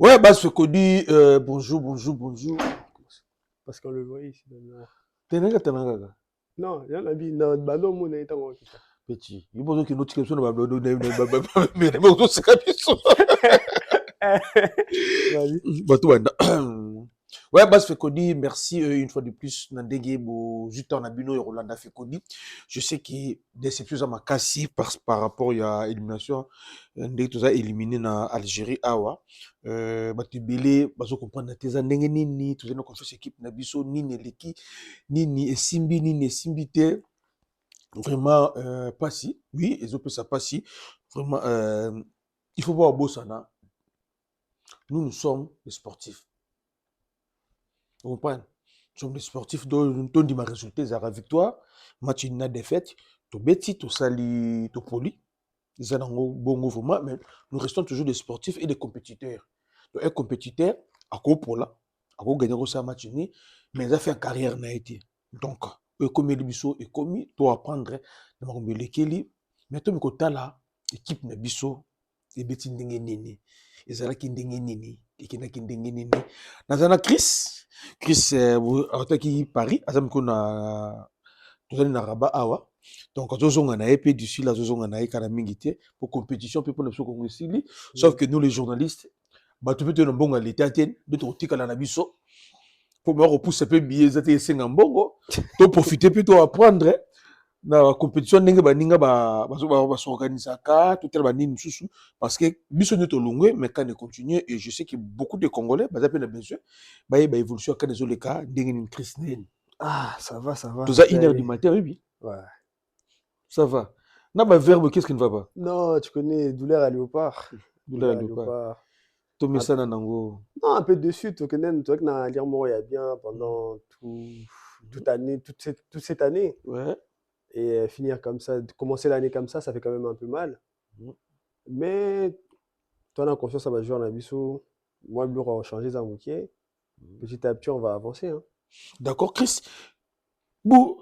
Ouais, bah, ce qu'on dit, bonjour, bonjour, bonjour. Parce qu'on le voit ici. Non, Tenanga, tenanga. non, il y en a dit, non, bah non, mon état, on ça. Petit. Il faut que nous tirions sur mais nous, c'est comme ça. Vas-y. Bato banda. Ouais, bah, Fekodi, merci une fois de plus. Nandege, bo, juste en abino et Rolanda Fekodi. Je sais que déception à ma cassi par rapport à l'élimination. Ndege tout ça éliminé na Algérie, awa. Bah, tu belé, bah, je comprends, na teza ndenge nini, tout ça, nous confesse équipe na biso, nini leki, nini esimbi te. Vraiment, pas si. Oui, ils ont fait ça pas si. Vraiment, il faut voir au Bossana. Nous sommes des sportifs. Vous comprenez? Nous sommes des sportifs dont on dit ma résultat, c'est la victoire. Match une défaite. To beti, to sali, to poli. C'est un bon mouvement, mais nous restons toujours des sportifs et des compétiteurs. Donc, un compétiteur, à quoi pour là, à quoi gagner un match ni, mais il a fait une carrière n'a été. Donc, comme il biso et comme tu apprendre, de ma lekeli, mais tu me kota là, équipe na biso, et beti ndenge nini, et ça là qui ndenge nini, et qui n'a qui ndenge nini. Nazana Chris, autaki Paris, azam ko na, tozali na Rabat awa. Donc, azozonga na ye pe d'ici là, azozonga na ye kana mingi te pour compétition pe pour na biso Congo esili. Sauf que nous les journalistes, bato pe to na mbongo l'état ten, beto kotikala na biso pour me repousser pe billet zate esenga mbongo, to profiter pe to apprendre na compétition ndenge baninga ba s'organisaka tout tel banini susu parce que biso nyoto longwe mais quand on continue et je sais que beaucoup de Congolais baza pe na besoin ba évolution quand les cas ndenge ni Christine. Ah, ça va, ça va. Tout ça 1 heure du matin, oui, oui. Ouais. Ça va. N'a pas verbe, qu'est-ce qui ne va pas? Non, tu connais douleur à léopard. Douleur à Douleur à léopard. léopard. Tomé Un- ça dans Nango. non, un peu dessus, tu connais, tu vois que dans lire moi, il y a bien pendant toute année, toute cette année. Ouais. Et finir comme ça, commencer l'année comme ça fait quand même un peu mal. Mais toi, on a confiance, ça va jouer en abisso. Moi, le bureau a changé, ça m'a. Petit à petit, on va avancer, hein. D'accord, Chris. Bon,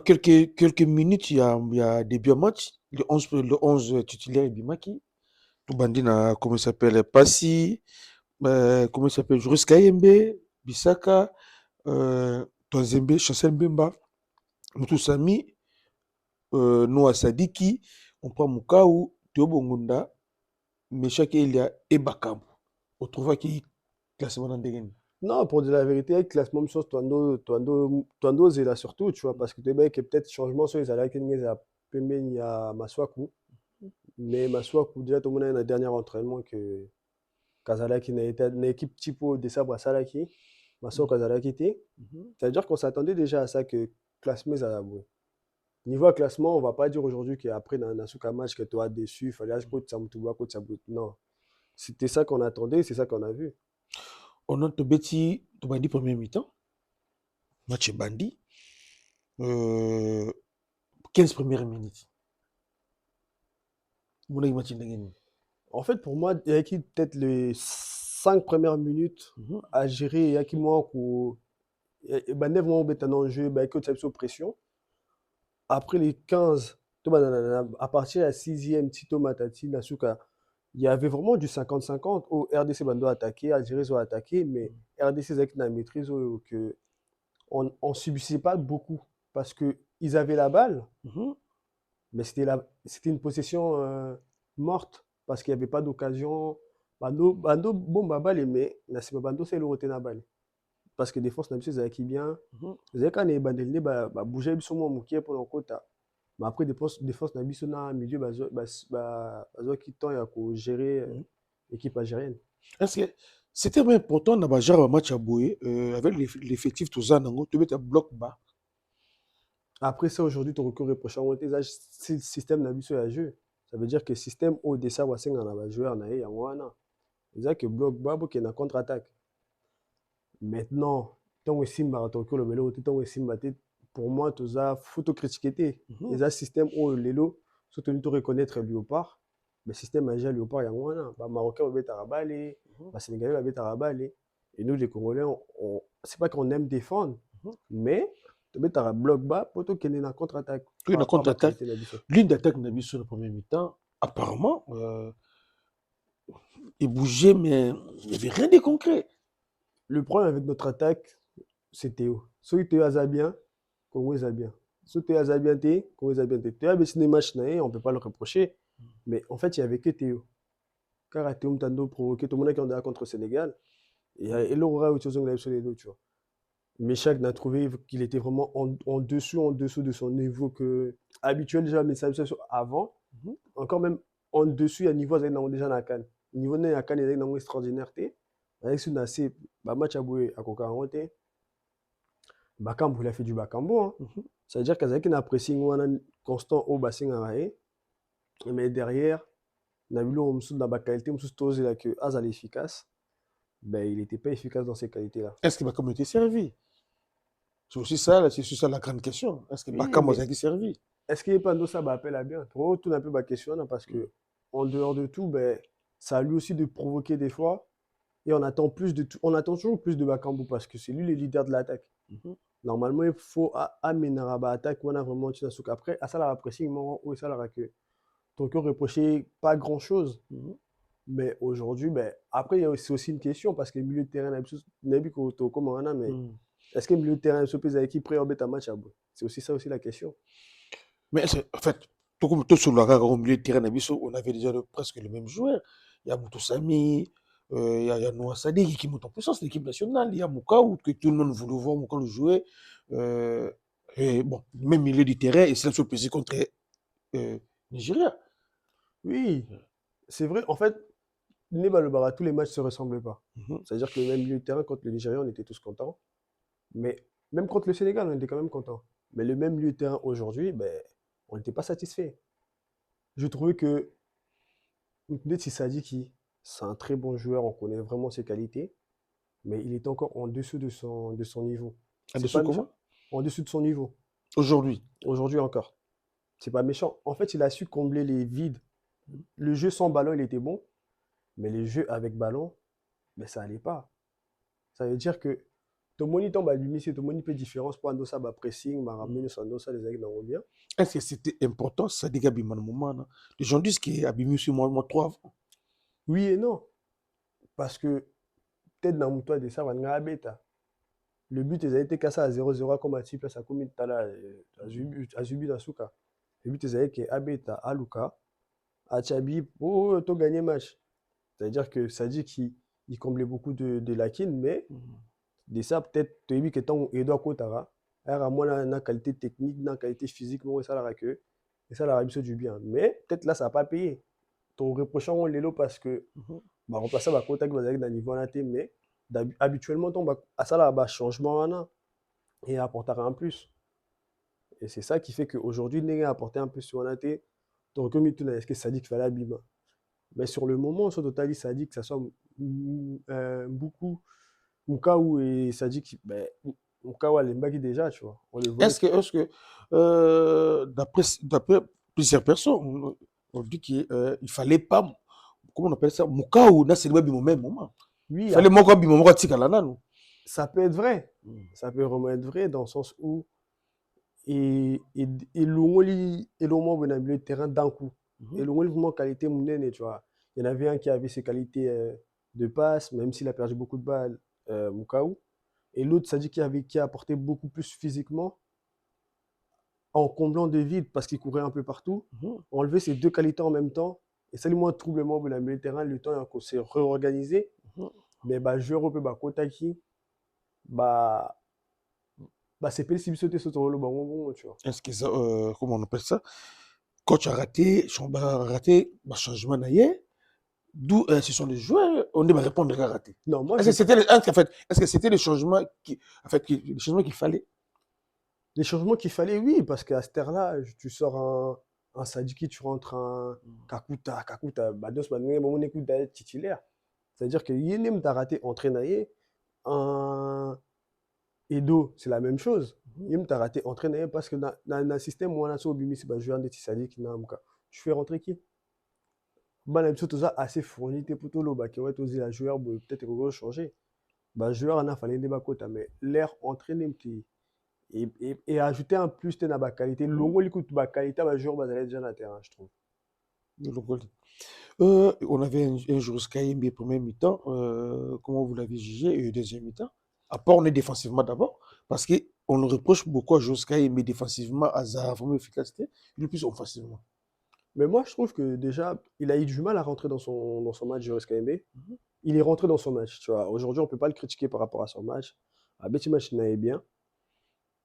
quelques minutes, il y a début match. Le 11 titulaire Bimaki. Tout bandit, comment il s'appelle? Passy. Comment il s'appelle? Joris Kayembe. Bissaka. Tonzembe. Chancel Mbemba. Moutou Sami. Noah Sadiki. On prend Mukaou. Théo Bongunda. Meshak Elia et Bakam. On trouve qui classement dans des Non, pour dire la vérité, avec classement, chose, Toando, c'est là surtout, tu vois, parce que tu sais que peut-être changement sur les salaires, qu'il y a il y a Maswaku. Mais Maswaku, déjà, tout le monde a eu un dernier entraînement que Kazalaki n'a été une équipe typo de Sabra Salaki. Maswaku Kazalaki était. C'est-à-dire qu'on s'attendait déjà à ça que classement, ça a joué. Niveau classement, on va pas dire aujourd'hui qu'après, dans un match, que tu as déçu, il fallait que tu non. C'était ça qu'on attendait, c'est ça qu'on a vu. On a Tobeti, Tobandi premier mi-temps, match Bandi, 15 premières minutes. Mon avis, match Ndengeni. En fait, pour moi, il y a qui peut-être les 5 premières minutes à gérer. Il y a qui moi, bah, neuf mois en jeu, bah, que tu as pression. Après les 15, à partir de la sixième, Tito Matati, Nasuka, il y avait vraiment du 50-50 où RDC Bando attaqué, Algérie ont attaqué, mais RDC avec la maîtrise que on subissait pas beaucoup parce que ils avaient la balle, mais c'était une possession morte parce qu'il n'y avait pas d'occasion. Bando, bon, ma balle, mais c'est pas Bando, c'est le roté na balle. Parce que des fois, c'est une qui bien. Vous avez quand les bandeliers, bouger sur mon moukier pour le côté. Mais après, des fois, na biso na milieu, qui tend à gérer l'équipe algérienne. Est-ce que c'était vraiment important d'avoir un match à Boué avec l'effectif tout ça, tu mets un bloc bas. Après ça, aujourd'hui, tu recours prochain si le système n'a biso à jeu. Ça veut dire que le système au dessin, on a joué en aïe, en wana. C'est-à-dire que bloc bas, qui est en contre-attaque. Maintenant, tant que Simba a le vélo, tant que Simba pour moi, tout ça, photo critiquer. Et ça, système où le vélo, surtout nous reconnaître Léopard, le système a déjà Léopard, il y a un bah, Marocain va être à Rabalé, bah, Sénégalais va être à Rabalé. Et nous, les Congolais, c'est pas qu'on aime défendre, mais tu mets un bloc bas pour qu'il y ait une contre-attaque. Puis une contre-attaque, ligne d'attaque n'a vu sur le premier mi-temps, apparemment, il bougeait, mais il n'y avait rien de concret. Le problème avec notre attaque, c'est Théo. Soit Théo a bien, Congo a bien. Soit Théo a bien, Congo a bien. Théo a des matchs, on ne peut pas le reprocher. Mais en fait, il n'y avait que Théo. Car Théo Mtando provoqué tout le monde qui en a contre le Sénégal. Et l'aura autre chose sur les deux, tu vois. Mais chaque a trouvé qu'il était vraiment en dessous de son niveau que habituel déjà, mais ça avant. Encore même en dessous, il y a niveau déjà dans la canne. Niveau de la canne, il y a extraordinaire. Avec ce assez, match à bouer à Kokarote, Bakambu, il a fait du Bakambu. Hein. Ça veut dire qu'il y a un pressing constant au bassin à Raé. Mais derrière, Nabilo, on me la qualité, on me souhaite là que Azal est efficace. Ben, il n'était pas efficace dans ces qualités-là. Est-ce que Bakam était servi? C'est aussi ça la grande question. Est-ce que Oui, Bakam mais a été servi? est-ce qu'il n'y a pas de ça appel à bien? Trop tout un peu ma question là, parce que en dehors de tout, ben, ça a lui aussi de provoquer des fois. Et on attend plus de tout, on attend toujours plus de Bakambu parce que c'est lui le leader de l'attaque. Normalement, il faut amener à l'attaque. On a vraiment après, à ça la pressing, où ça la que Tokyo reproché pas grand chose. Mais aujourd'hui, ben, après, c'est aussi une question parce que le milieu de terrain, n'est plus comme on a, mais est-ce que le milieu de terrain, se pèse avec qui pré-orbite un match à bout? C'est aussi ça aussi la question. Mais en fait, tout comme tout sur le au milieu de terrain, on avait déjà presque les mêmes joueurs. Il y a Moutou Sami, il y a Noah Sadek qui monte en puissance, l'équipe nationale. Il y a Moukaou, que tout le monde voulait voir Moukaou le jouer. Et bon, même milieu du terrain, et c'est là se peser contre Nigeria. Oui, c'est vrai. En fait, le Bara, tous les matchs ne se ressemblaient pas. Mhm. C'est-à-dire que le même milieu de terrain contre le Nigeria, on était tous contents. Mais même contre le Sénégal, on était quand même contents. Mais le même milieu de terrain aujourd'hui, ben, on n'était pas satisfait. Je trouvais que Mknet Sadiki, c'est un très bon joueur, on connaît vraiment ses qualités, mais il est encore en dessous de son niveau. En C'est dessous pas méchant. comment? En dessous de son niveau. Aujourd'hui. Aujourd'hui encore. C'est pas méchant. En fait, il a su combler les vides. Le jeu sans ballon, il était bon, mais les jeux avec ballon, ben, ça allait pas. Ça veut dire que ton moniteur va lui c'est ton moniteur différence pour un ça pressing, m'a ramené son dossa les aigles dans bien. Est-ce que c'était important, ça dégage Biman Moment? Les gens disent qu'il y a Abimi sur moi 3 avant. Oui et non, parce que peut-être dans mon toit de ça, on a bêta. Le but, ils a été cassé à 0-0 comme à Tipla, ça comme Tala, à Zubi Nasuka. Le but, ils a été à Beta, à Luka, à Chabi pour tout gagner match. C'est-à-dire que ça dit qu'il comblait beaucoup de lacunes, mais de ça, peut-être, tu as vu que ton Edouard Kotara, alors à moi, la qualité technique, la qualité physique, moi, ça la que, et ça la a du bien. Mais peut-être là, ça n'a pas payé. Ton reprochant, on l'est parce que, bah, remplacer ma contact avec dans niveau là, mais habituellement, ton, à ça, là, bah, changement, et apporter un plus. Et c'est ça qui fait qu'aujourd'hui, Nega a apporté un plus sur Naté. Donc, comme il tourne, est-ce que ça dit qu'il fallait Abima? Mais sur le moment, sur Total, ça dit que ça soit beaucoup Moukaou et ça dit que ben, Moukaou a l'embaki déjà, tu vois. On le voyait. D'après plusieurs personnes, on dit qu'il fallait pas, comment on appelle ça, Mukau, c'est le même moment. Il Oui, fallait Moko Bimomo Tikalana. ça peut être vrai. Ça peut vraiment être vrai dans le sens où et Longoli et Lomo le terrain d'un coup. Et Longoli vraiment qualité monnaie, tu vois. Il y en avait un qui avait ses qualités de passe, même s'il a perdu beaucoup de balles, Moukaou. Et l'autre, ça dit qui a apporté beaucoup plus physiquement en comblant des vides parce qu'il courait un peu partout. Enlever ces deux qualités en même temps. Et ça, moi, troublement de la milieu de terrain, le temps qu'on s'est réorganisé. Mais bah, joueur peu bah, Kotaki, bah, c'est pas si sauter sur le bon, tu vois. Est-ce que ça, comment on appelle ça? Coach a raté, Chamba a raté, bah, changement d'ailleurs. D'où ce sont les joueurs, on doit répondre à raté. Non, moi, Est-ce que c'était est-ce que c'était le changement les changements qu'il fallait? les changements qu'il fallait, oui, parce qu'à cette ère-là, tu sors un Sadiki, tu rentres un Kakuta, bah, deux semaines, bon, on écoute d'être titulaire. C'est-à-dire que Yenem t'a raté entraîné, un Edo, c'est la même chose. Yenem t'a raté entraîné parce que dans le système, moi, on a ça au Bimi, c'est pas joueur de Sadiki, tu fais rentrer qui? Bah, la chose assez fourni, t'es plutôt là, bah, qui ouais, la joueur, peut-être qu'on va changer. Bah, joueur, on a fallu des bakota, mais l'air entraîné, et ajouter en plus de la qualité. Longo l'écoute, la qualité, le joueur va aller déjà dans le terrain, je trouve. On avait un jour Skyembe premier mi-temps. Comment vous l'avez jugé? Et deuxième mi-temps? À part, on est défensivement d'abord, parce qu'on le reproche beaucoup à Joska mais défensivement, à Zara, vraiment efficacité, il est plus offensivement. Mais moi, je trouve que déjà, il a eu du mal à rentrer dans son match, Joris KMB. Mhm. Il est rentré dans son match, tu vois. Aujourd'hui, on ne peut pas le critiquer par rapport à son match. À petit match, il n'allait bien.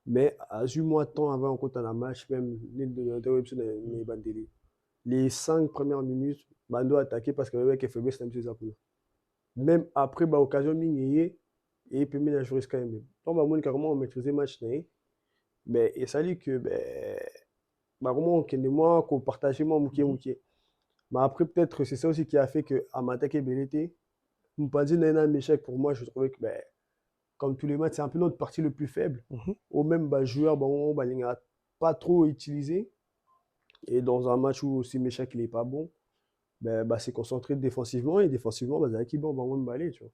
Mais à eu moins de temps avant, on compte un match, même les 5 premières minutes, Mando a attaqué parce que le mec est faible, c'est un petit peu. Même après, bah, occasion minier et puis il a joué quand même. Donc, bah, moi, carrément, on maîtrisait le match, mais et ça dit que, ben, bah, vraiment, on connaît moi, qu'on partageait moi, mouké, Mhm. mouké. Mais après, peut-être, c'est ça aussi qui a fait que à m'attaquer Belleté, Mpadi n'a un échec pour moi, je trouvais que, ben, comme tous les matchs, c'est un peu notre partie le plus faible. Mhm. Au même bah, joueur, bon, bah, il n'a pas trop utilisé. Et dans un match où aussi Méchac il n'est pas bon, ben, bah, c'est concentré défensivement. Et défensivement, bah, Zaki, bon, bah, on va aller, tu vois.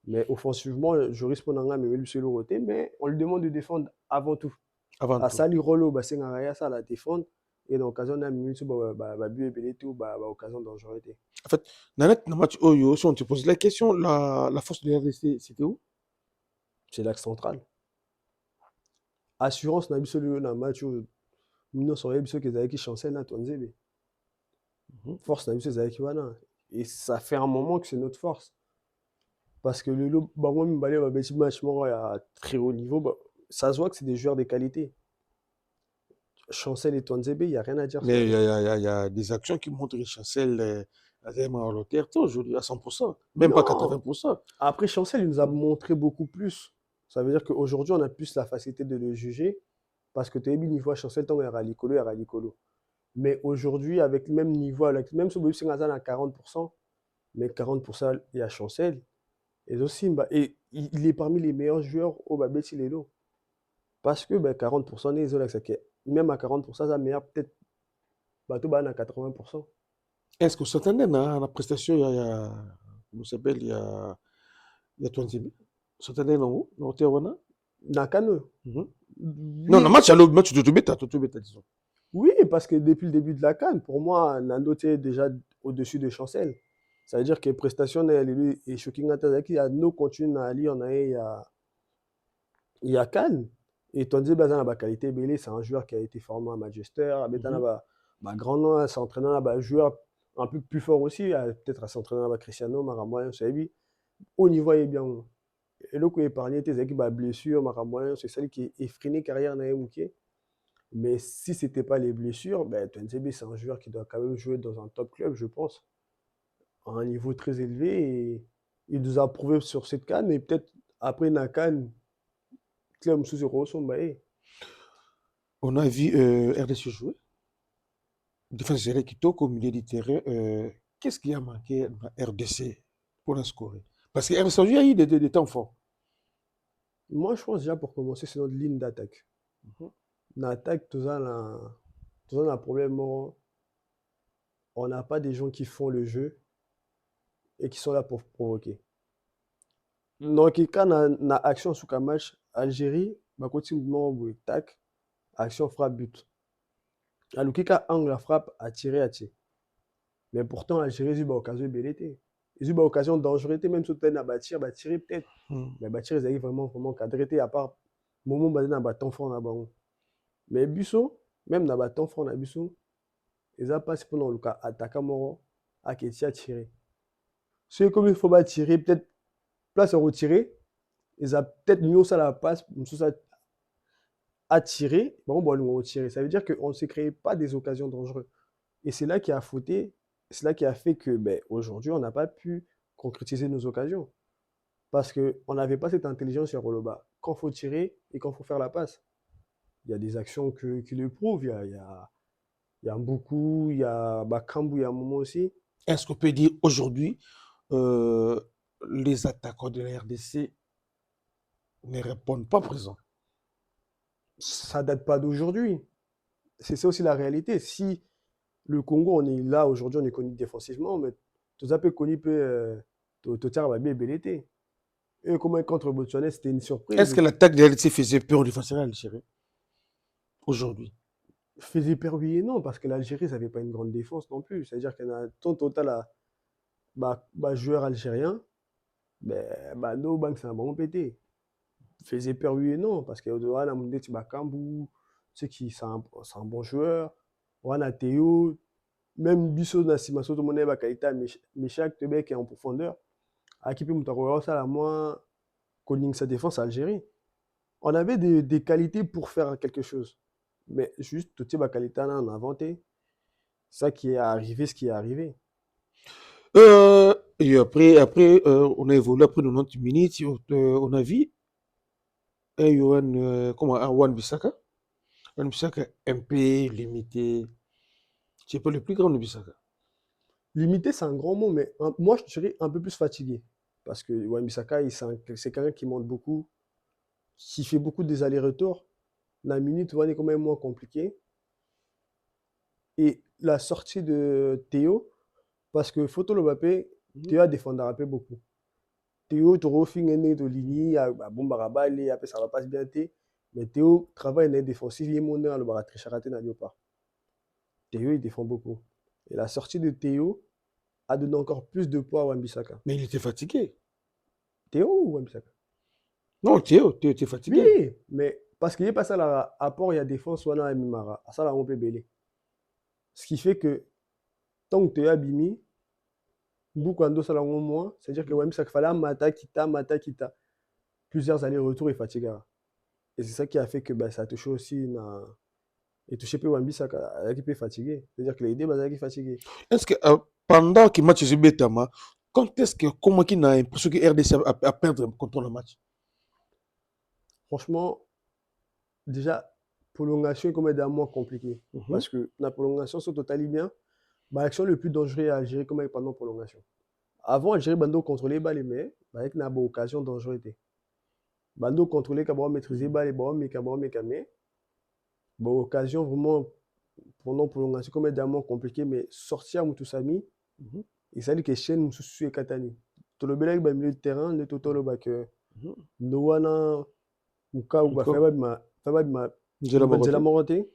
Mais offensivement, je risque mon mais lui, c'est le roté. Mais on lui demande de défendre avant tout. Avant À tout. ça, lui, Rolo, bah, c'est un ça la défendre. Et dans l'occasion d'un minute, but et belé tout, bah, occasion dangerosité. En fait, dans le match Oyo, si on te pose la question, la force de l'RDC, c'était où? C'est l'axe central. Assurance, n'a pas dans le match où nous sommes qui chancellent à Tonzebe. Mhm. Force, n'a pas Zaki Wana. Et ça fait un moment que c'est notre force. Parce que le bah, moi, Mbalé, bah, petit match, moi, à très haut niveau, bah, ça se voit que c'est des joueurs de qualité. Chancel et Tonzebe, il n'y a rien à dire sur Mais il eux. y, a, il y a- il y a des actions qui montrent que Chancel a vraiment à terre aujourd'hui à 100%, même pas Non! 80%. Après, Chancel, il nous a montré beaucoup plus. Ça veut dire qu'aujourd'hui, on a plus la facilité de le juger. Parce que tu as une fois Chancel, il y a Ralicolo, il y a Ralicolo. Mais aujourd'hui, avec le même niveau, même si Bob Singazan a 40%, mais 40%, il y a Chancel. Et aussi, bah, et il est parmi les meilleurs joueurs au Babeti Lelo. Parce que bah, 40%, même à 40%, ça meilleur peut-être bateau bah, à 80%. Est-ce que vous s'attendez à la prestation, comment ça s'appelle, il y a Twanzebe? Vous s'attendez non? Non, Tewana? Nakano. Mhm. Non, le Oui, match de Tobeta, disons. oui, parce que depuis le début de la CAN, pour moi, Nando est déjà au-dessus de Chancel. Ça veut dire que prestation et Shoking Atazaki, à nous continuons à aller, il y a CAN. Et Tonzi Bazan a la qualité, Belé, c'est un joueur qui a été formé à Manchester. Mhm. Abetana, grand nom, s'entraînant là-bas, joueur un peu plus fort aussi, peut-être à s'entraîner là-bas, Cristiano, Maramoyen, c'est lui. Au niveau, il est bien. Et là, quand il épargné tes équipes à blessure, Maramoyen, c'est celle qui est freiné carrière dans Mouké. Mais si ce n'était pas les blessures, ben, Twenzebe, c'est un joueur qui doit quand même jouer dans un top club, je pense, à un niveau très élevé. Et il nous a prouvé sur cette canne. Et peut-être après la canne, Clem Souzero, son bail. On a vu RDC jouer. Défenseur qui toque au milieu du terrain. Qu'est-ce qui a manqué dans RDC pour la scorer? Parce que RDC a eu des temps forts. Moi, je pense déjà pour commencer, c'est notre ligne d'attaque. Mhm. L'attaque, tout ça, un problème. On n'a pas des gens qui font le jeu et qui sont là pour provoquer. Donc, quand on a action sous un match, Algérie, bah, continuellement, tac, action frappe but. Alukika angle la frappe, a tiré, a tiré. Mais pourtant, Algérie a eu l'occasion de belleté. Ils ont eu l'occasion de dangerosité, même si tu as bâtir, tirer peut-être. Mhm. Mais bâtir, ils avaient vraiment cadré, à part moment basé dans le temps fort dans ballon. Mais Busso, même dans le temps fort dans Busso, ils ont passé pendant le cas attaquant Moro, à Ketia tiré. C'est comme il faut pas tirer, peut-être place à retirer, ils ont peut-être mieux ça la passe, ça a tiré, bon, nous on tiré. Ça veut dire qu'on ne s'est créé pas des occasions dangereuses. Et c'est là qui a fauté, c'est là qui a fait que ben, aujourd'hui, on n'a pas pu concrétiser nos occasions. Parce qu'on n'avait pas cette intelligence sur Roloba. Quand il faut tirer et quand il faut faire la passe. Il y a des actions qui le prouvent. Il y a beaucoup, il y a Bakambu, il y a un moment aussi. Est-ce qu'on peut dire aujourd'hui, euh, les attaquants de la RDC ne répondent pas présent? Ça date pas d'aujourd'hui. C'est ça aussi la réalité. Si le Congo, on est là aujourd'hui, on est connu défensivement, mais tout ça peut connu tout ça va bien belleté. Et comment contre Botswana, c'était une Est-ce surprise. que l'attaque de la RDC faisait peur au défenseur algérien aujourd'hui? faisait peur, oui et non, parce que l'Algérie, ça n'avait pas une grande défense non plus. C'est-à-dire qu'il y en a ton total à joueurs algériens, nos banques, c'est un bon pété. Faisait peur, oui et non, parce que on a Moundé Tibakambou, c'est un bon joueur. On a Théo, même Bisso Nassima Soto Mone Bakaita, Meshak, Tebek est en profondeur. À qui peut me ça, la moins, Koning sa défense à Algérie. On avait des qualités pour faire quelque chose. Mais juste, tout ce qualité on a inventé. Ça qui est arrivé, ce qui est arrivé. Et après on a évolué après 90 minutes. On a vu un Yohan, comment, un Wan-Bissaka. Wan-Bissaka un peu limité. C'est pas le plus grand de Bissaka. Limité, c'est un grand mot, mais moi, je dirais un peu plus fatigué. Parce que Wan-Bissaka, c'est quelqu'un qui monte beaucoup, qui fait beaucoup des allers-retours. La minute, Wan est quand même moins compliqué. Et la sortie de Théo, parce que Photo Lobapé, Théo a défendu beaucoup. Théo, Toro, Fingene, Tolini, Bombarabali, après ça va pas bien. Mais Théo travaille dans les défensifs, il est monté dans le baratri charaté n'a pas. Théo, il défend beaucoup. Et la sortie de Théo a donné encore plus de poids à Wan-Bissaka. Mais il était fatigué. Théo ou Wan-Bissaka? Non, Théo était fatigué. Oui, mais parce qu'il est passé à la apport, il y a défense, Wana et Mimara. À ça, là, on peut belé. Ce qui fait que tant que Théo a bimi, Boukando, ça, là, au moins, c'est-à-dire que Wan-Bissaka fallait Mata, Kita. Plusieurs allers-retours et fatiguera. Et c'est ça qui a fait que ça a touché aussi. Et touché peu Wan-Bissaka, il est fatigué. C'est-à-dire que les idées, il est fatigué. Est-ce que pendant que le match est Betama, quand est-ce que, comment qu'il a l'impression que RDC a perdre contre le match? Franchement, déjà, prolongation est quand même moins compliqué. Parce que la prolongation, c'est totalement bien. L'action le plus dangereux à Algérie, comme pendant prolongation. Avant, Algérie, Bando contrôlait les mais avec une occasion dangerosité. Bando contrôlait, Kabao maîtriser les balles, mais Kabao mécamé. Bon, occasion vraiment pendant prolongation, comme évidemment compliqué, mais sortir Moutoussami, il s'agit que Chen Moussoussou et Katani. Tout le bel milieu de terrain, le total que Noana, Mouka ou Fabad Nzela Moroté,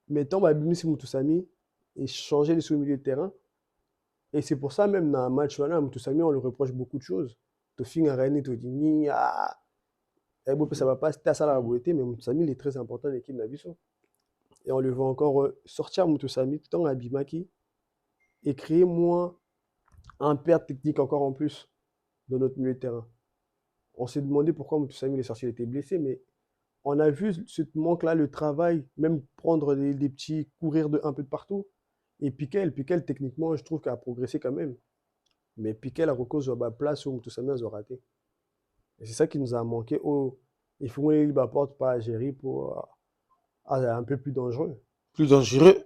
mettons Babimisi Moutoussami et changer les sous-milieux de terrain. Et c'est pour ça, même dans un match, voilà, Moutoussami, on lui reproche beaucoup de choses. Tofing a René Todini, ça va pas, c'était à ça la beauté, mais Moutoussami, il est très important dans l'équipe d'Abisso. Et on le voit encore sortir Moutoussami tout en Abimaki et créer moins un perte technique encore en plus dans notre milieu de terrain. On s'est demandé pourquoi Moutoussami est sorti, il était blessé, mais on a vu ce manque-là, le travail, même prendre des petits, courir un peu de partout. Et Piquel, techniquement, je trouve qu'il a progressé quand même. Mais Piquel, à cause de la place où Moutoussami a raté. Et c'est ça qui nous a manqué. Il faut que la porte pas à gérer pour un peu plus dangereux. Plus dangereux,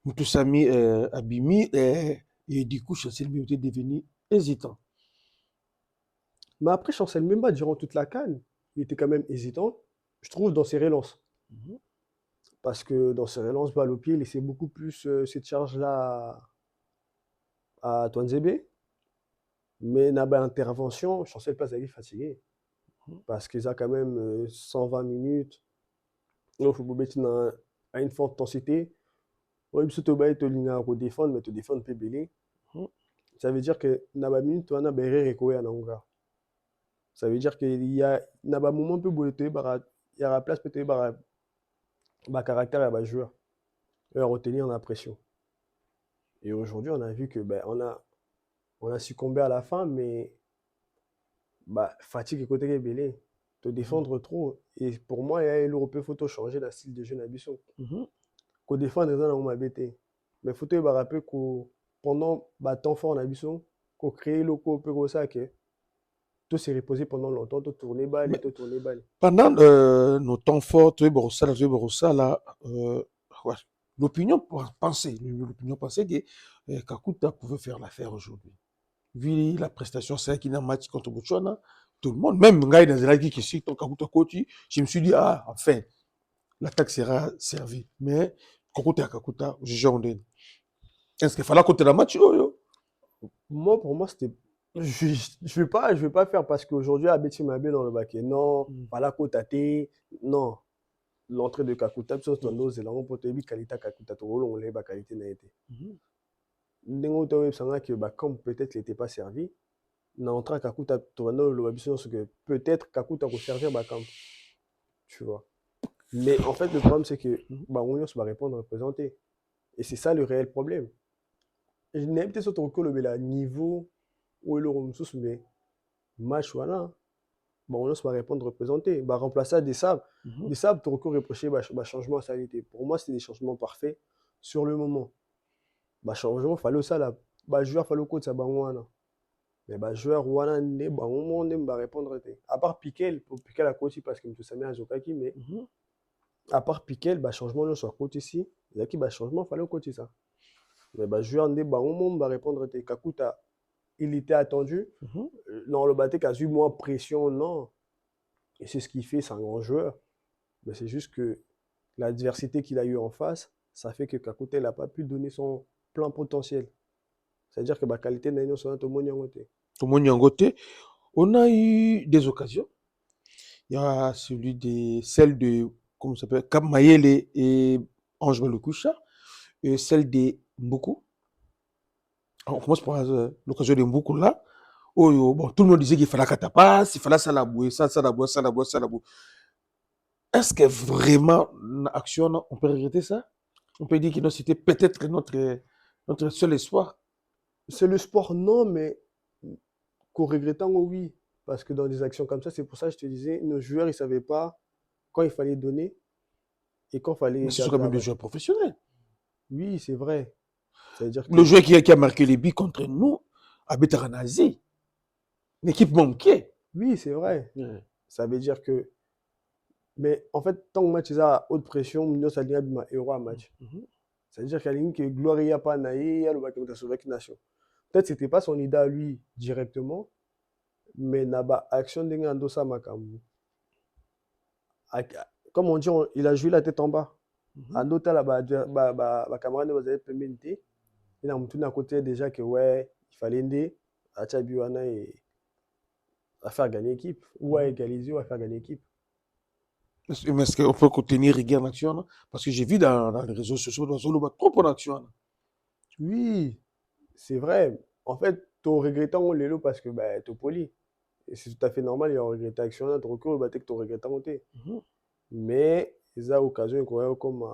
Moutoussami Abimi, et du coup, Chancel Mbemba était devenu hésitant. Mais après, Chancel Mbemba, durant toute la CAN, il était quand même hésitant, je trouve, dans ses relances. Parce que dans ses relances, balle au pied, il laissait beaucoup plus cette charge-là à Twanzebe. Mais dans l'intervention, Chancel passe à fatigué. Parce qu'ils ont quand même 120 minutes. Il faut mettre à une forte intensité. Oui, si tu vas défendre, mais tu défends peu belé. Ça veut dire que dans la minute, tu as un en ça veut dire qu'il y a un moment peu il y a la place peut-être caractère et un joueur. Et à retenir la pression. Et aujourd'hui, on a vu que on a succombé à la fin, mais fatigue et côté belé. Te défendre trop. Et pour moi, il y a photo changer le style de jeu Nabisson. Qu'on défendre les gens on bêté. Mais il faut te rappeler que pendant temps fort Nabisson, qu'on crée le coup comme ça que tout s'est reposé pendant longtemps, tout tourner balle et tout tourner balle. Pendant nos temps forts, ouais, l'opinion pensait que Kakuta pouvait faire l'affaire aujourd'hui. Vu la prestation, c'est vrai qu'il y a un match contre Botswana, tout le monde, même Ngaï Nazalaki qui suit ton Kakuta coach, je me suis dit, enfin, l'attaque sera servie. Mais Kakuta, je dis, est-ce qu'il fallait côté le match? Moi, pour moi, c'était. Je vais pas faire parce qu'aujourd'hui, Abeti Mabé dans le baquet. Non, voilà, Kotate. Non. l'entrée de Kakuta biso tondo zelango mpo toyebi qualité ya Kakuta tolongola ye baqualité na ye te ndenge oyo toyebisanga ke comme peut-être il était pas servi na entrée ya Kakuta tobanda oloba biso nyonso que peut-être Kakuta koservir bakamp tu vois. Mais en fait le problème c'est que bango nyonso barépondre représenté et c'est ça le réel problème. Je n'ai peut-être surtout que le niveau où le mosusu mais match wana bango nyonso barépondre représenté remplacer des sables. Des sables tu recours reprocher changement à salité. Pour moi c'était des changements parfaits sur le moment. Changement fallait ça là joueur fallait côté ça bango wana. Mais joueur wana ne bango monde va répondre à part Piquel pour Piquel à côté parce que tout ça met à Zokaki mais à part Piquel changement là sur côté ici là qui changement fallait côté ça. Mais joueur ne bango monde va répondre Kakuta il était attendu. Non, le Batek a eu moins pression, non. Et c'est ce qu'il fait, c'est un grand joueur. Mais c'est juste que l'adversité qu'il a eu en face, ça fait que Kakuta n'a pas pu donner son plein potentiel. C'est-à-dire que la qualité n'a pas été Tout le monde y on a eu des occasions. Il y a celle de, comment ça s'appelle, Cap Mayele et Ange Malukusha, et celle de Mbuku. On commence par l'occasion de Mbuku là. Oh, bon, tout le monde disait qu'il fallait qu'à passe, il fallait ça la bouée, ça la bouée, ça la bouée, ça la bouée. Est-ce que vraiment, l'action, on peut regretter ça? On peut dire que c'était peut-être notre seul espoir. C'est le sport, non, mais qu'au regrettant, oui. Parce que dans des actions comme ça, c'est pour ça que je te disais, nos joueurs, ils ne savaient pas quand il fallait donner et quand il fallait. Mais ce sont quand même des joueurs professionnels. Oui, c'est vrai. C'est-à-dire que le joueur qui a marqué les buts contre nous, habite en Asie. L'équipe manquée. Oui, c'est vrai. Ça veut dire que. Mais en fait, tant que le match est à haute pression, nous ça devient un héros à match. Ça veut dire qu'il y a une que Gloria pas naïe, il y a le bac de sauver une nation. Peut-être que c'était pas son idée à lui directement, mais naba action d'Engando Samakambu. Comme on dit, il a joué la tête en bas. En d'autres, la camarade vous avez permis. Il a montré à côté déjà que ouais, il fallait aider à Tchabiwana et à faire gagner l'équipe. Ou à égaliser ou à faire gagner l'équipe. Mais est-ce qu'on peut contenir rigueur en action? Non? Parce que j'ai vu dans les réseaux sociaux, on va trop en action. Non? Oui, c'est vrai. En fait, tu regrettes on l'élo parce que tu es poli. Et c'est tout à fait normal, il y a un regret action, tu recours, que tu regrettes monter. Mais, ils ont l'occasion, comme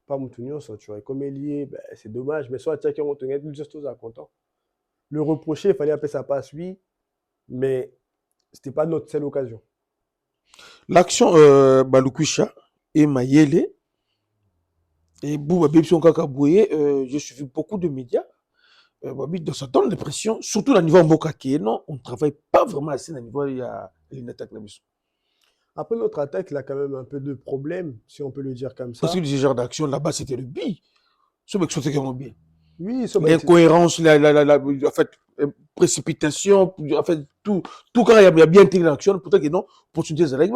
pas Moutounion, tu vois, comme lié, c'est dommage. Mais soit tu as qui ont tenu juste à content. Le reprocher, il fallait appeler sa passe, oui, mais c'était pas notre seule occasion. L'action Balukusha et Mayele et Bouba Bibson Kakabouye, j'ai suivi beaucoup de médias. Ça donne l'impression, surtout au niveau Mbokake, non, on ne travaille pas vraiment assez au niveau de l'attaque. Après, notre attaque, il a quand même un peu de problème, si on peut le dire comme ça. Parce que ce genre d'action là-bas, c'était le but. Ce mec, c'était vraiment bien. Oui, l'incohérence, en fait, précipitation, en fait, tout quand il y a bien intégré l'action, peut-être que non, opportunité de la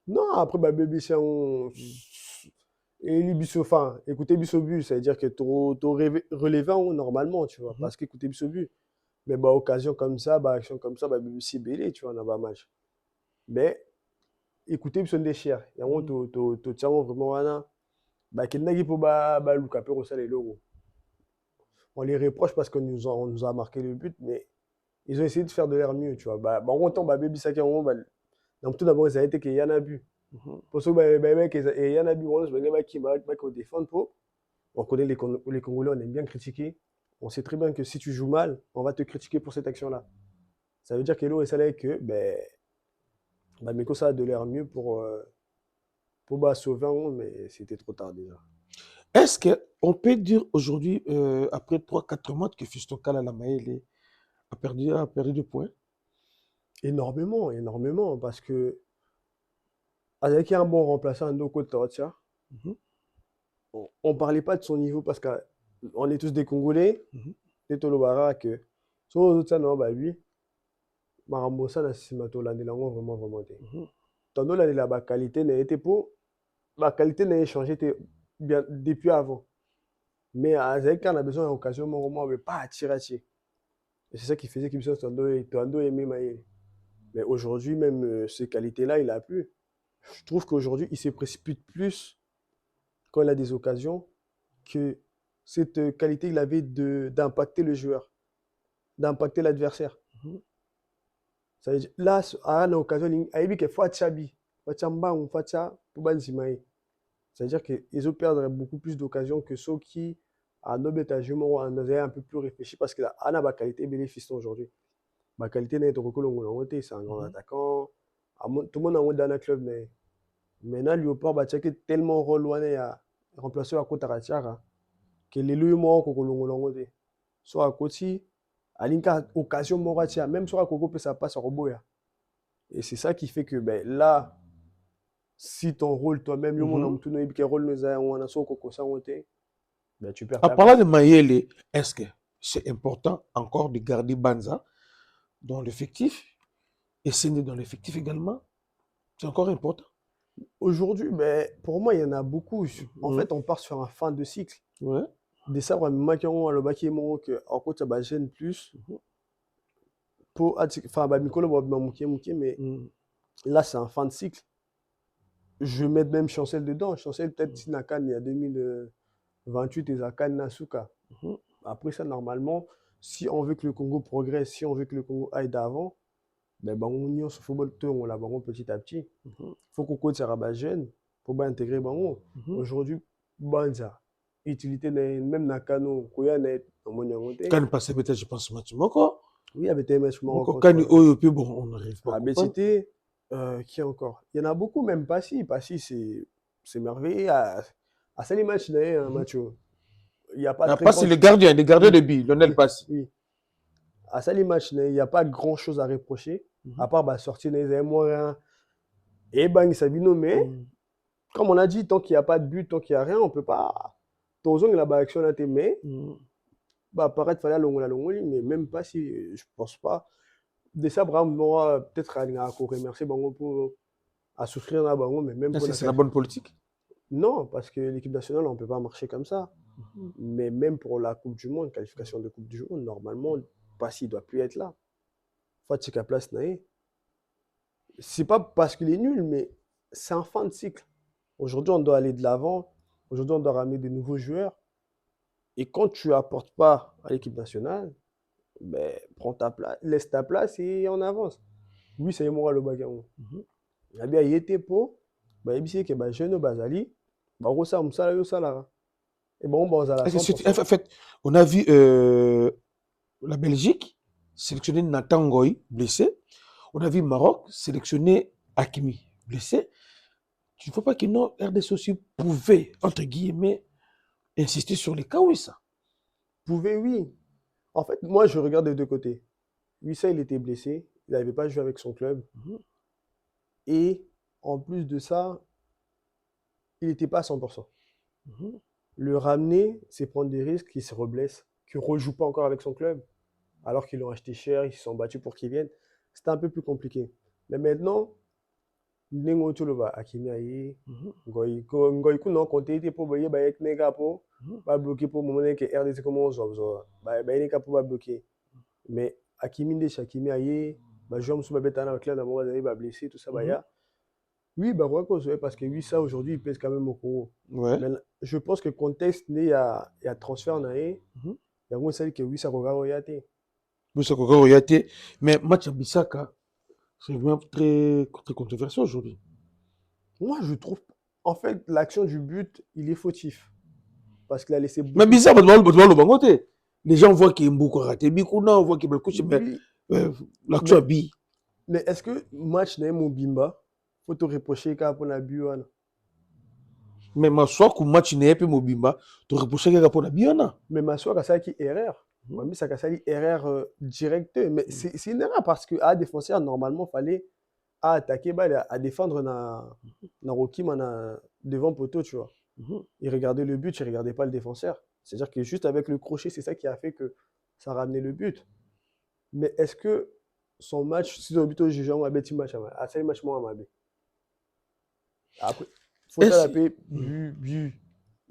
non, après, bébé, c'est un. Et enfin, écoutez Bissobu, ça veut dire que tu relevé normalement, tu vois, parce qu'écoutez Bissobu. Mais occasion comme ça, action comme ça, bébé, c'est belé, tu vois, on a pas match. Mais, écoutez Bissobu des chers, il y a un tu tiens vraiment, qu'il n'a pas pour Luka Perosa les logos. On les reproche parce qu'on nous a marqué le but, mais ils ont essayé de faire de leur mieux, tu vois. En temps, baby ça qui donc tout d'abord ça a été qu'il y en a bu. Pour ça il y en a bu, qui va défendre pour. On connaît les Congolais, on aime bien critiquer. On sait très bien que si tu joues mal, on va te critiquer pour cette action-là. Ça veut dire que l'eau est salé que mais que ça a de leur mieux pour sauver, mais c'était trop tard déjà. Est-ce qu'on peut dire aujourd'hui, après 3-4 mois, que Fiston Kala Lamaele a perdu de points? Énormément, énormément, parce que avec un bon remplaçant, Ndoko Toratia, on ne parlait pas de son niveau parce qu'on est tous des Congolais, des Tolobara, que sur autres, ça, non, lui, Marambosa, n'a vraiment, vraiment. Tandis que la qualité n'a été pour. La qualité n'a changé bien depuis avant. Mais avec quand on a besoin d'une occasion, on ne veut pas attirer. Et c'est ça qui faisait qu'il Tando aimait Maïe. Mais aujourd'hui, même ces qualités-là, il n'a plus. Je trouve qu'aujourd'hui, il se précipite plus quand il a des occasions que cette qualité qu'il avait d'impacter le joueur, d'impacter l'adversaire. Mhm. Ça veut dire, là, à l'occasion, il y a fois Tchabi, Fachamba ou Facha pour Banzimae. C'est-à-dire qu'ils ont perdu beaucoup plus d'occasions que ceux qui, à nos bêtagements, en avaient un peu plus réfléchi parce que là, on a ma qualité bénéfice aujourd'hui. Ma qualité n'est pas reconnue, c'est un grand Mhm. attaquant. Tout le monde a dans le club, mais maintenant, Léopard, bah, tchèque est tellement reloigné à remplacer à côté de que les lui moi ko kolongo te so à côté à l'inca occasion moratia même sur à coco peut ça passe au boya et c'est ça qui fait que ben là si ton rôle toi-même yo mona Mhm. mutu no ibike rôle no za wana so koko sa wote ben tu perds En ta parlant de place. Mayele, est-ce que c'est important encore de garder Banza dans l'effectif et Séné dans l'effectif également? C'est encore important. Aujourd'hui ben pour moi il y en a beaucoup en Mhm. fait on part sur un fin de cycle Ouais. des sabres makion le baki mo que en côté ba gêne plus pour enfin ba mikolo ba muke mais Mhm. là c'est un fin de cycle. Je vais mettre même Chancel dedans. Chancel, peut-être, si Nakan, il y a 2028, et Zakan Nasuka. Mhm. Après ça, normalement, si on veut que le Congo progresse, si on veut que le Congo aille d'avant, ben, on y sur football, on l'a petit à petit. Mhm. Faut qu'on coach Rabat jeune pour bien intégrer Bango. Mhm. Aujourd'hui, Banza, utilité même Nakano, Koya net, en monyangote. Quand il passe peut-être, je pense, match Moko. Oui, il y avait des matchs Moko, quand il contre Oyo, puis bon, on n'arrive pas à à comprendre. BCT. Qui encore? Il y en a beaucoup, même Passy. Passy, c'est merveilleux. À ça, les matchs, un Mhm. match. Il n'y a pas Ah, très Passe, grand. le gardien Oui, de but, Lionel oui, Passe. oui. À ça, les matchs, il n'y a pas grand-chose à reprocher. À Mhm. part bah, sortir les moyens et bang Sabino. Mais, Mhm. comme on a dit, tant qu'il n'y a pas de but, tant qu'il n'y a rien, on ne peut pas. Tozong, il a pas action là, mais, Mhm. bah, paraître, fallait la longoli, mais même pas si, je pense pas. De ça, Brahim aura peut-être à remercier Bango pour à souffrir là, Bango, mais même pour Est-ce que la c'est la qualif. bonne politique? Non, parce que l'équipe nationale, on ne peut pas marcher comme ça. Mhm. Mais même pour la Coupe du Monde, qualification de Coupe du Monde, normalement, Passy ne doit plus être là. Fatika place nae. C'est pas parce qu'il est nul, mais c'est un fin de cycle. Aujourd'hui, on doit aller de l'avant. Aujourd'hui, on doit ramener de nouveaux joueurs. Et quand tu apportes pas à l'équipe nationale, ben, prends ta place, laisse ta place et on avance. Oui, c'est moi le bagarre. Mhm. Il a bien été pour, ben, il sait que ben, jeune Bazali, ben, ça, on s'ala yo sala. Et bon, on à Est-ce que 100%. en fait, on a vu la Belgique sélectionner Nathan Ngoy, blessé. On a vu Maroc sélectionner Hakimi, blessé. Tu ne vois pas que non, RDC aussi pouvait, entre guillemets, insister sur les cas, oui, ça. Pouvez, oui. En fait, moi, je regarde des deux côtés. Wissa, il était blessé. Il n'avait pas joué avec son club. Mhm. Et en plus de ça, il n'était pas à 100%. Mhm. Le ramener, c'est prendre des risques qu'il se reblesse, qu'il ne rejoue pas encore avec son club, alors qu'ils l'ont acheté cher, ils se sont battus pour qu'il vienne. C'était un peu plus compliqué. Mais maintenant, Nengo Tcholoba, Akimi Aye, Mhm. Ngoïko, non, quand il était pour bailler, bah, avec Nega pour, Mhm. pas bloquer pour moment que RDC commence, bah, Nega pour pas bloquer. Mais Akimi Ndesh, Akimi Aye, bah, Jean Moussa Betana, avec là, d'abord, bah, blessé, tout ça, bah, Mhm. oui, bah, ouais, parce que oui, ça, aujourd'hui, il pèse quand même au Congo. Ouais. Mais je pense que le contexte, il y a transfert, il Mhm. y a celle que oui, ça regarde, Moussa Kokoro Yate. Mais match à Bissaka, c'est vraiment très, très controversé aujourd'hui. moi, je trouve, en fait, l'action du but, il est fautif. Parce qu'il a laissé Mais beaucoup de bizarre, temps. le bangote. Les gens voient qu'il y a beaucoup raté. Bikouna, on voit qu'il y a beaucoup mais Oui, l'action à mais, bi. mais est-ce que match n'est mon bimba? Faut te reprocher quand on a bu, wana. Mais ma soeur, que match n'est pas mobimba, tu reproches que pour la biana. Mais ma soeur, ça qui erreur. Moi, ça a erreur directe. Mais c'est une erreur parce que à défenseur, normalement, fallait à attaquer, bah, à défendre na Rocky, devant poteau, tu vois. Il regardait le but, il regardait pas le défenseur. C'est-à-dire que juste avec le crochet, c'est ça qui a fait que ça a ramené le but. Mais est-ce que son match, si on but au jugeant, un petit match, à ce match, moi, après, faut Est-ce taper but,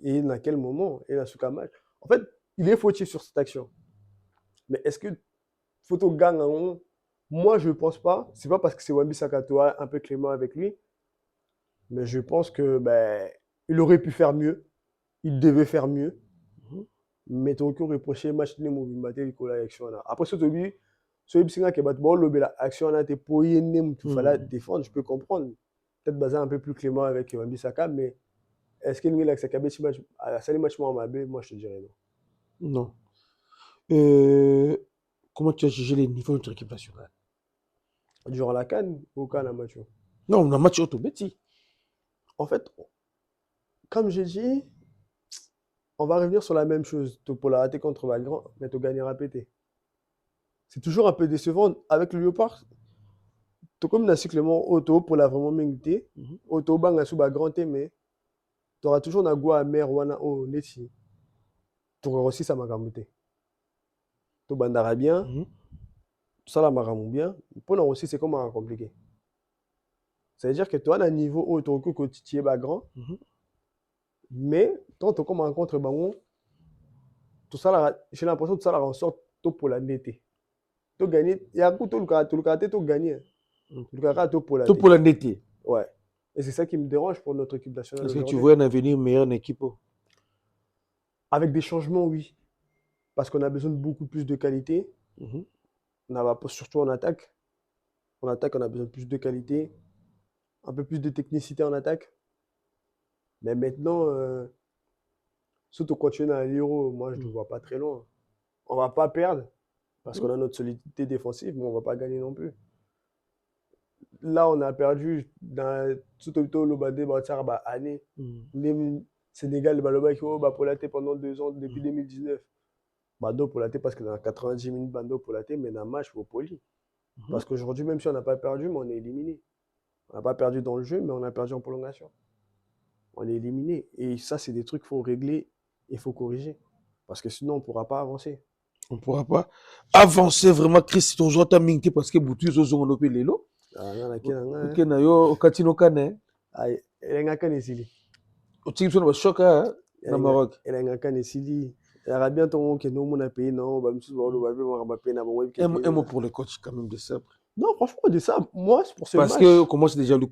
et dans quel moment, et dans ce cas match. En fait, il est fautif sur cette action. Mais est-ce que photo gagne moi, je ne pense pas. C'est pas parce que c'est Wambi Sakatoa un peu clément avec lui. Mais je pense que ben, il aurait pu faire mieux. Il devait faire mieux. Mhm. Mais Tokyo reproché match ne mobimate ikola action là. Après ce tobi so ibsinga ke bat ball lobela action là te poye nem tu fallait défendre, je peux comprendre. Peut-être baser un peu plus clément avec Wan-Bissaka, mais est-ce qu'il y a que match à la salle match moi je te dirais non. Non. Euh, comment tu as jugé les niveaux de notre équipe nationale? Durant la CAN, aucun match. Non, on a un match automatique. En fait, comme j'ai dit, on va revenir sur la même chose. Tu pour la rater contre Valgrand, mais tu gagner à péter. C'est toujours un peu décevant avec le Léopard. Tu comme un cycle auto pour la vraiment mérité. Mhm. Auto bang sous ba grand mais tu auras toujours un goût amer wana o neti. Tu auras aussi ça m'a gamouté. Tu bandara bien, Mhm. ça la m'a bien. Pour nous aussi c'est comment compliqué. Ça veut dire que tu as un niveau auto que tu es ba grand, Mhm. mais tant tu comme rencontre bangon, tout ça là, j'ai l'impression que tout ça là en sorte tout pour la nété. Tu gagner, il y a tout le cas, tu gagner. Le cas tout pour la Tout té. pour l'endetté. Ouais. Et c'est ça qui me dérange pour notre équipe nationale Est-ce que tu aujourd'hui. vois un avenir meilleur en équipe? Avec des changements, oui. Parce qu'on a besoin de beaucoup plus de qualité. Mhm. On a, surtout en attaque. En attaque, on a besoin de plus de qualité, un peu plus de technicité en attaque. Mais maintenant, surtout continuer à l'Euro, moi, je ne Mhm. vois pas très loin. On ne va pas perdre parce Mhm. qu'on a notre solidité défensive, mais on ne va pas gagner non plus. Là, on a perdu dans tout le Lobadé, année. Mhm. Le Sénégal, le qui pour la pendant 2 ans, depuis Mhm. 2019. Bando pour la parce que dans 90 minutes, Bando pour la mais dans le match, il faut poli. Mhm. Parce qu'aujourd'hui, même si on n'a pas perdu, mais on est éliminé. On n'a pas perdu dans le jeu, mais on a perdu en prolongation. On est éliminé. Et ça, c'est des trucs qu'il faut régler, il faut corriger. Parce que sinon, on ne pourra pas avancer. On ne pourra pas avancer vraiment. Chris, ton joueur t'a minté parce que Boutou, ils ont opé les lots. Ah, non, là, là, Ok, hein. na yo, okatino kane. Ah, elle a qu'un esili. Au team, sur le choc, hein, na Maroc. Elle a qu'un esili. Elle a bien ton que nous, on a payé, non, bah, monsieur, on va payer, on va payer. Un mot pour le coach, quand même, de ça. Non, franchement, de ça, moi, c'est pour ce Parce qu'on match. commence déjà à le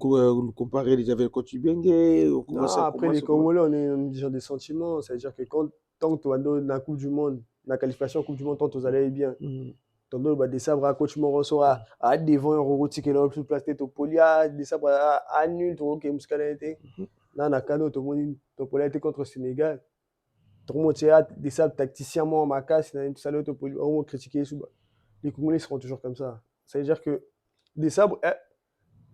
comparer déjà avec le coach Bengue. On Non, commence à après, les commencer. Comment. Congolais, on est des gens des sentiments. C'est-à-dire que tant que tu vas dans la Coupe du Monde, la qualification Coupe du Monde, tant que vous allez bien. Mhm. Tondo ba desabra coach mo sera à devant un roti que l'on plus place to polia desabra à nul to que muscalete là na kano to moni to polia était contre Sénégal to mo tia desab tacticiennement ma casse na tout ça to polia on critiquer sous les Congolais seront toujours comme ça veut dire que desabra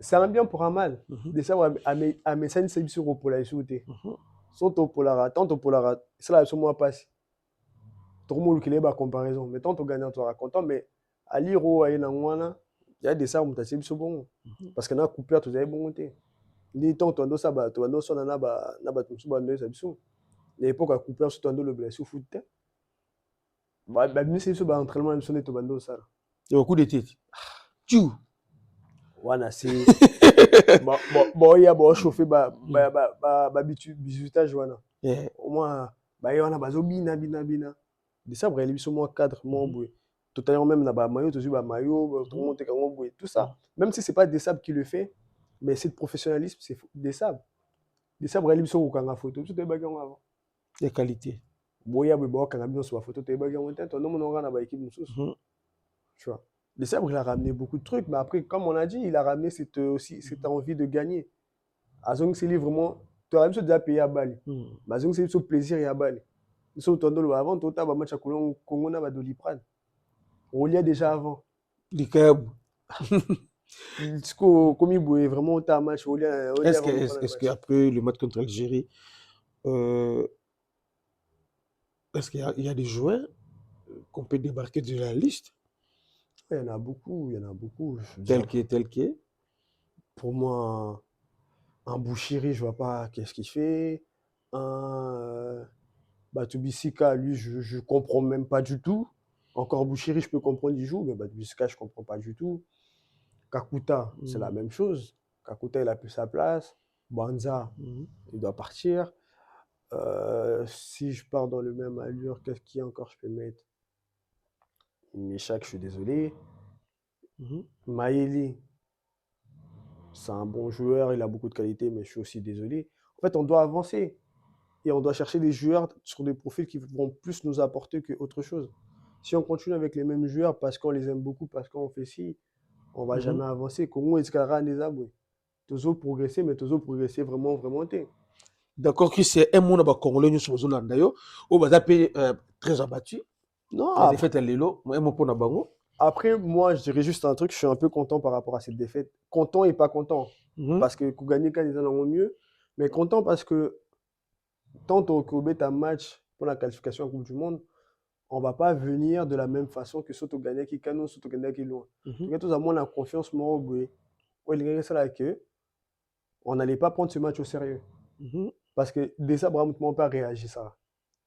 c'est un bien pour un mal Mhm. desabra à mes scènes c'est sur pour la souté Mhm. sont to polara tant to polara ça là sur moi passe tout le monde qui est comparaison mais tant to gagnant to racontant mais à lire au aïe il y a des ça on t'a bon Mhm. parce que na coupé tu avez bon côté ni tant to ando ça ba to ando so na ba tu ba ndo ça biso l'époque à couper sur ando le blessé foot ba mi c'est ba entraînement même sonné to bando ça Et au coup de tête. Tchou. wana c'est bon il y a bon chauffer bisutage wana Yeah. au moins ba y wana bazo bina de ça bref biso moi cadre moi Mhm. boy totalement même na ba maillot to ba maillot tout le monde boy tout ça même si c'est pas des sables qui le fait mais c'est de professionnalisme c'est des sables bref biso ko kanga photo tout est bagarre avant Les qualités. boya boy ba kanga biso sur la photo to bagarre on tente non on na ba équipe mususu Mhm. tu vois le sabre il a ramené beaucoup de trucs mais après comme on a dit il a ramené cette envie de gagner azong c'est vraiment tu as déjà payé à Bali Mhm. mais azong c'est ce plaisir et à Bali ils sont tombés avant tout à match à Congo na ba Doliprane on y a déjà avant Les câbles. comme il boit vraiment autant match on y a vraiment pendant le Est-ce match qu'après le match contre l'Algérie, euh, est-ce il y a des joueurs qu'on peut débarquer de la liste, il y en a beaucoup il y en a beaucoup je veux tel dire que, tel que. pour moi un Bouchiri je vois pas qu'est-ce qu'il fait un Batubisika, lui, je comprends même pas du tout. Encore Bouchiri, je peux comprendre, il joue, mais Batubisika, je comprends pas du tout. Kakuta, c'est la Mhm. même chose. Kakuta, il a plus sa place. Banza, Mhm. il doit partir. Si je pars dans le même allure, qu'est-ce qu'il y a encore je peux mettre? Meshak, je suis désolé. Mhm. Maïli, C'est un bon joueur, il a beaucoup de qualités, mais je suis aussi désolé. En fait, on doit avancer et on doit chercher des joueurs sur des profils qui vont plus nous apporter qu'autre chose. Si on continue avec les mêmes joueurs parce qu'on les aime beaucoup, parce qu'on fait ci, on va Mhm. jamais avancer. Comment est-ce qu'on a des aboués? Toujours progresser, mais toujours progresser vraiment, vraiment. D'accord, que c'est un monde congolais sur Zolanda yo, au bazapé très abattu. Non, La défaite elle est là, moi un mot pour na bango. après, moi, je dirais juste un truc, je suis un peu content par rapport à cette défaite. Content et pas content. Mhm. Parce que gagner quand ils en ont mieux, mais content parce que tant qu'on bet un match pour la qualification en Coupe du Monde, on ne va pas venir de la même façon que Soto Gagné qui canon, Soto Gagné qui loin. Mhm. Donc, tout à moins la confiance, moi, ça là que on n'allait pas prendre ce match au sérieux. Mhm. Parce que déjà, Brahim n'a pas réagi ça.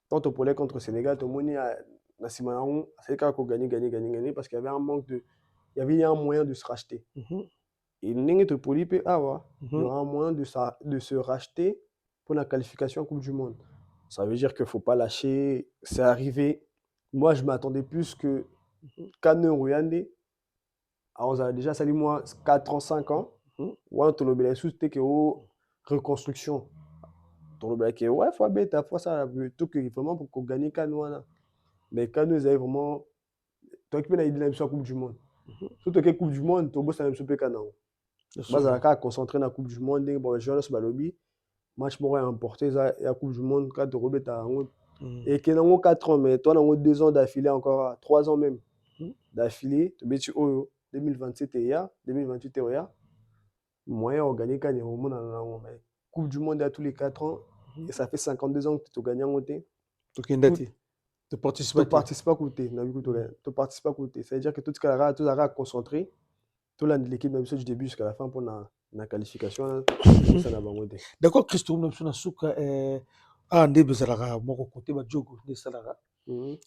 Tant au poulet contre le Sénégal, tout le monde a c'est qu'on gagner, parce qu'il y avait un manque de. Il y avait un moyen de se racheter. Mhm. Et Nengue Polipe, il y Mhm. aura un moyen de se racheter pour la qualification en Coupe du Monde. Ça veut dire qu'il ne faut pas lâcher. C'est arrivé. Moi, je m'attendais plus que Kane Ruyande. Alors, on a déjà sali moi 4 ans, 5 ans. Mhm. Ouais, on a sous que reconstruction. On a dit, ouais, il faut bête, faut ça, tout que vraiment pour qu'on gagne Kane. Mais Kane, ils avaient vraiment. Toi qui peux aller dans la Coupe du Monde. Surtout que la Coupe du Monde, tu as besoin de Kane. C'est Bah, sûr. ça a concentré dans la Coupe du Monde. Bon, je vais balobi. Match moko ya emporté la Coupe du Monde quand robeta yango Mhm. et que nango 4 ans mais toi nango 2 ans d'affilée encore 3 ans même Mhm. d'affilée to beti oyo 2027 et ya 2028 et ya moyen organique quand on mona nango mais Coupe du Monde à tous les 4 ans Mhm. et ça fait 52 ans que tu gagnes en côté Donc tout indati, tu participes tu à ti. participes à côté na biku Mhm. tu participes à côté ça veut dire que tout ce qu'il tout a concentré tout l'équipe même du début jusqu'à la fin pour la qualification et ça n'a pas monté. D'accord, Christo, nous sommes suka ah nde bezalaka moko côté ba jogo nde salaka.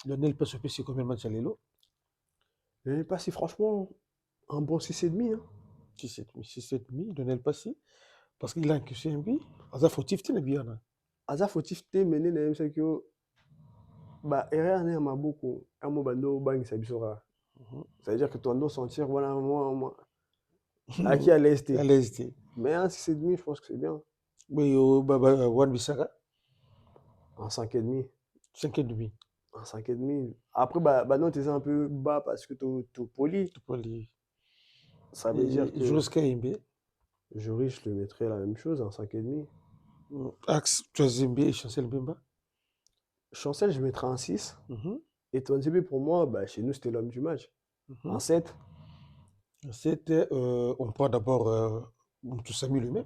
Lionel passe c'est combien de matchs à l'élo? Et pas si franchement un bon 6,5 hein. 6,5, Lionel Passy, parce qu'il a un QCMB, Aza fautif, tu l'as bien. Aza fautif te mene na yebisa ki ba erreur na ya maboko ya mo bando obangisa biso kaka ça veut dire que tondo sentir voilà moi aki à l'aise te À l'aise, t'es. mais un 6,5 je pense que c'est bien Oui, Wan Bissaka, un 5,5 5,5. un 5,5 après bah non t'es un peu bas parce que tu poli Tu peux aller. ça veut dire Et que jusqu'à MB, je le mettrais la même chose un 5,5 Axe, tu as MB et Chancel Bemba. Chancel je mettrais un 6 Mhm, et Tonzebe pour moi bah, chez nous c'était l'homme du match un mhm. 7 C'était, on prend d'abord Moussami lui-même.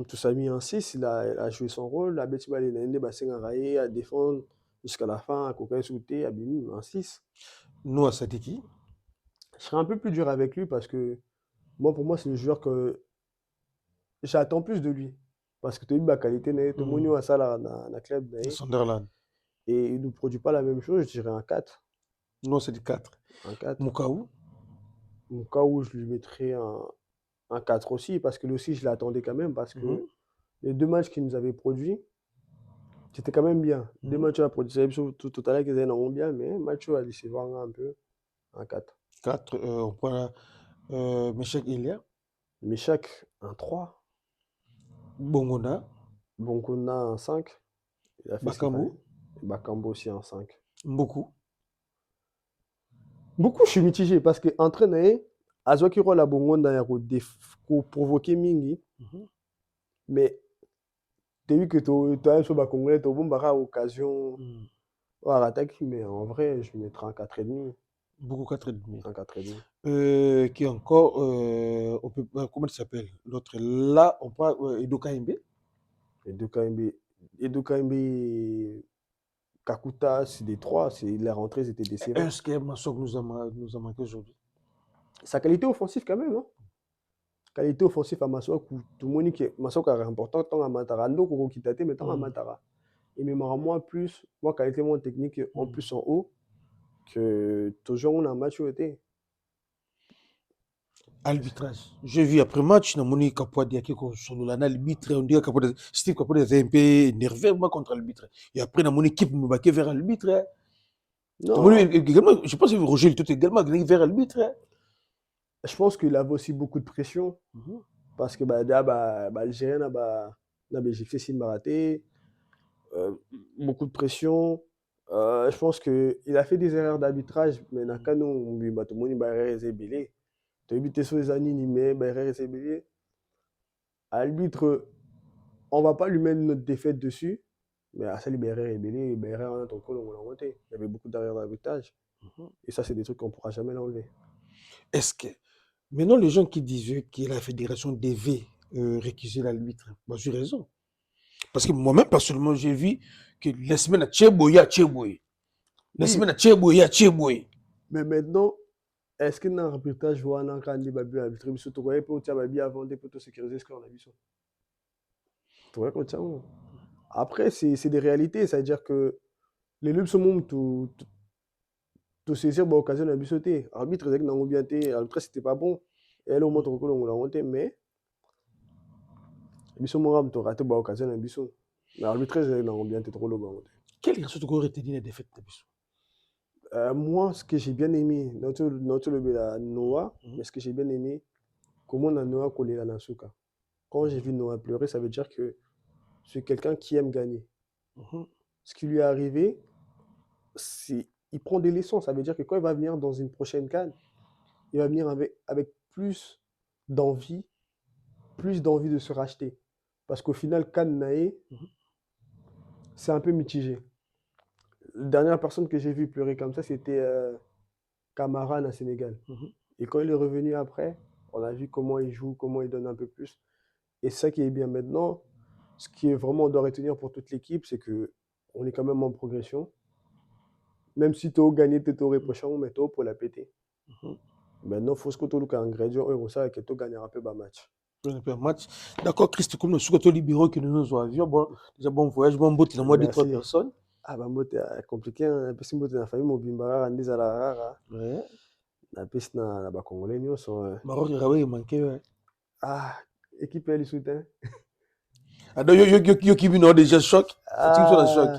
Tous a mis un 6 il a joué son rôle la bête il a aidé Bassin à défendre jusqu'à la fin à Coca sauté à Bini un 6 Noah Sadiki. je serais un peu plus dur avec lui parce que moi, pour moi, c'est le joueur que j'attends plus de lui. Parce que tu as eu ma qualité, tu as ça dans le club, Sunderland. et il ne nous produit pas la même chose, je dirais un 4. Noah c'est du 4. Un 4. Mukaou. Au cas où je lui mettrais un 4 aussi, parce que lui aussi, je l'attendais quand même, parce Mhm, que les 2 matchs qu'il nous avait produits, c'était quand même bien. Deux mhm. matchs à produire, tout à l'heure qu'ils étaient bien, mais match à décevoir un peu, un 4. 4, on prend Meshek Elia. Mais chaque, un 3. Bongona. Bonkona, un 5. Il a fait ce qu'il fallait. Bakambu. Et Bakambo aussi, un 5. Mboku. Beaucoup, je suis mitigé parce que entraîner, azwaki rôle à Bongonda ya provoquer mingi, Mhm. mais tu as vu que tu as sur Congolais, tu as occasion Mm. à attaque, mais en vrai, je mettrai un 4,5. Beaucoup 4,5. Un 4,5. Qui est encore, on peut, comment il s'appelle? L'autre, là, on parle Edo KMB. Et KMB, Kakuta, c'est des 3, les rentrées étaient décevantes. Est-ce que Massok nous a manqué aujourd'hui? Sa qualité offensive quand même, hein. Qualité offensive à Masok, tout le monde qui Masok est important, tant à Matara, Ndo Kitate, mais tant à Mm. Matara. Et même en moi, plus, moi, qualité moins technique, en Mm. plus en haut, que toujours on a un match où était. Arbitrage. J'ai vu après match, na moni Kapouadi a quelque chose sur l'arbitre, on dit que Steve Kapouadi est un peu énervé moi, contre l'arbitre. Et après, na moni équipe me baquer vers l'arbitre. Non, Également, je pense que Roger il était également vers l'arbitre. je pense qu'il avait aussi beaucoup de pression Mhm. parce que déjà Algérien na Égyptien Simba raté, beaucoup de pression. Je pense qu'il a fait des erreurs d'arbitrage, mais Nakano, on ba tomoni ba erreur ezebele. Tu as évité sur les années, mais ba erreur ezebele. Arbitre, on va pas lui mettre notre défaite dessus, mais à ça, libérer Rebélé, libérer un ton col, on l'a monté. Il y avait beaucoup d'erreurs d'arbitrage. Et ça, c'est des trucs qu'on ne pourra jamais l'enlever. Est-ce que maintenant les gens qui disaient que la fédération devait récuser l'arbitre, moi j'ai raison. Parce que moi-même personnellement j'ai vu que les semaines à Tcheboya, Tcheboy. Les Oui, semaines à Tcheboya, Tcheboy. mais maintenant, est-ce que dans l'arbitrage, on a un débat arbitré, mais surtout, pour tu as bien avant de sécuriser ce qu'on a vu. Tu vois, quand après, c'est des réalités, c'est-à-dire que les lubes sont même tout saisir l'occasion de sauter. Arbitre, c'est que dans bien été, l'arbitre, c'était pas bon. Et là, au moins, on l'a monté, mais biso mo ram to raté ba occasion na biso mais arbitrage na bien trop le bango. Quelle raison tu aurais retenu la défaite de Bissou? Moi ce que j'ai bien aimé dans tout le la Noah, mais ce que j'ai bien aimé comment na Noah collé la Nasuka. Quand j'ai vu Noah pleurer, ça veut dire que c'est quelqu'un qui aime gagner. Ce qui lui est arrivé, c'est il prend des leçons, ça veut dire que quand il va venir dans une prochaine CAN, il va venir avec plus d'envie, de se racheter. Parce qu'au final, CAN Naé, c'est un peu mitigé. La dernière personne que j'ai vu pleurer comme ça, c'était Camara au Sénégal. Et quand il est revenu après, on a vu comment il joue, comment il donne un peu plus. Et ça qui est bien maintenant, ce qui est vraiment on doit retenir pour toute l'équipe, c'est que on est quand même en progression. Même si tu as gagné, tu aurais prochain, mais tu pour la péter. Maintenant, il faut que tu aies un ingrédient et ça que tu gagnes un peu de match. Match. D'accord, Christ, comme nous sommes libéraux que nous avions, bon, déjà bon voyage, bon bout, il y a moins de 3 personnes. Ah, bah, moi, c'est compliqué, hein. Parce que moi, la famille, mon bimbara, rendez à la rara. Ouais. La piste, na ba Congolais, nous sont. Maroc, il manquait, ouais. Ah, équipe, elle soutient. Ah, donc, yo qui vient déjà choc. Faut-il que soit en choc?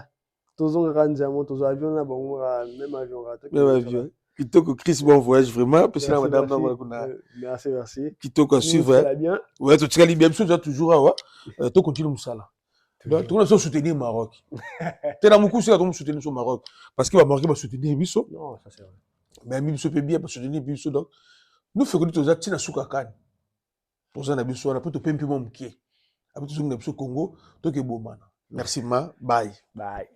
Toujours un diamant, toujours avion, là, bon, même avion, Même avion. Kitoko, Chris, bon voyage, vraiment. Parce que là, madame, merci. Kitoko, suivre. Bien. Ouais, tu as dit bien, toujours, tu continues ça là. Donc, tu vas soutenir le Maroc. Tu es dans mon coup, c'est à soutenir le Maroc. Parce qu'il va marquer, va soutenir Bisso. Non, ça c'est vrai. Mais Bisso peut bien soutenir Bisso. Donc, nous faisons que tu as dit, tu as dit, pour ça, on a pu te payer un peu mon pied. Après, tu as dit, Congo, tu es bon, man. Merci, ma. Bye. Bye.